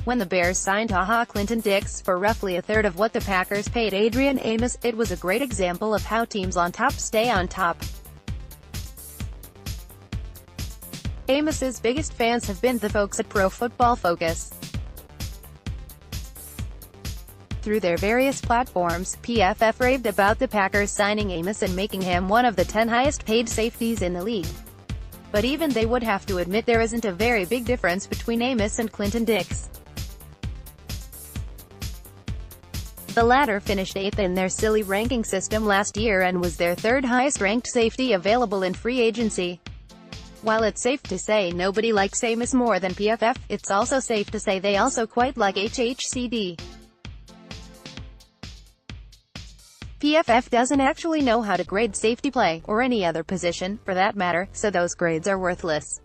When the Bears signed HaHa Clinton-Dix for roughly a third of what the Packers paid Adrian Amos, it was a great example of how teams on top stay on top. Amos's biggest fans have been the folks at Pro Football Focus. Through their various platforms, PFF raved about the Packers signing Amos and making him one of the 10 highest-paid safeties in the league. But even they would have to admit there isn't a very big difference between Amos and Clinton-Dix. The latter finished 8th in their silly ranking system last year and was their third highest-ranked safety available in free agency. While it's safe to say nobody likes Amos more than PFF, it's also safe to say they also quite like HHCD. PFF doesn't actually know how to grade safety play, or any other position, for that matter, so those grades are worthless.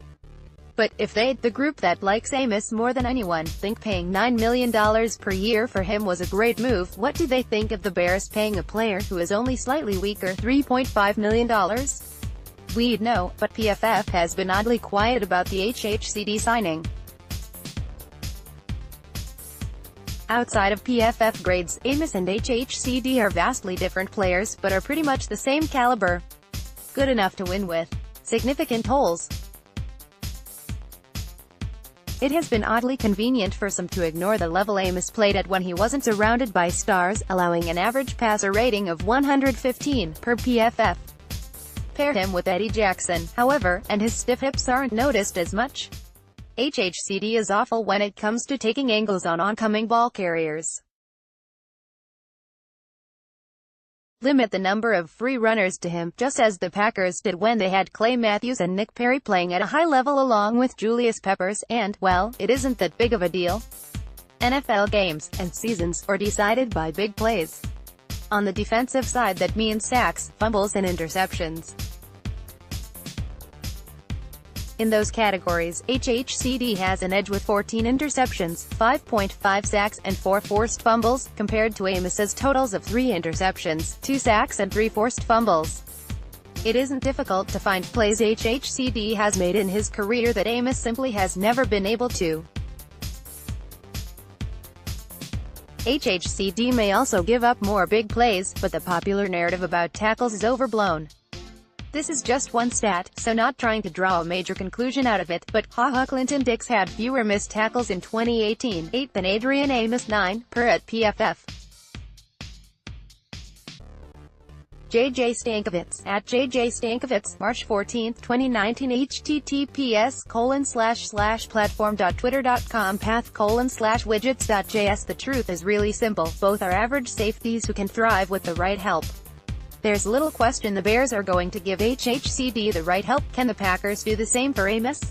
But if they, the group that likes Amos more than anyone, think paying $9 million per year for him was a great move, what do they think of the Bears paying a player who is only slightly weaker $3.5 million? We'd know, but PFF has been oddly quiet about the HHCD signing. Outside of PFF grades, Amos and HHCD are vastly different players, but are pretty much the same caliber. Good enough to win with. Significant holes. It has been oddly convenient for some to ignore the level Amos played at when he wasn't surrounded by stars, allowing an average passer rating of 115, per PFF. Pair him with Eddie Jackson, however, and his stiff hips aren't noticed as much. HHCD is awful when it comes to taking angles on oncoming ball carriers. Limit the number of free runners to him, just as the Packers did when they had Clay Matthews and Nick Perry playing at a high level along with Julius Peppers, and, well, it isn't that big of a deal. NFL games, and seasons, are decided by big plays. On the defensive side that means sacks, fumbles and interceptions. In those categories, HHCD has an edge with 14 interceptions, 5.5 sacks, and 4 forced fumbles, compared to Amos's totals of 3 interceptions, 2 sacks and 3 forced fumbles. It isn't difficult to find plays HHCD has made in his career that Amos simply has never been able to. HHCD may also give up more big plays, but the popular narrative about tackles is overblown. This is just one stat, so not trying to draw a major conclusion out of it, but HaHa Clinton-Dix had fewer missed tackles in 2018, 8 than Adrian Amos, 9, per at PFF. JJ Stankovitz, at JJ Stankovitz, March 14, 2019 https://platform.twitter.com path://widgets.js. The truth is really simple, both are average safeties who can thrive with the right help. There's little question the Bears are going to give HHCD the right help. Can the Packers do the same for Amos?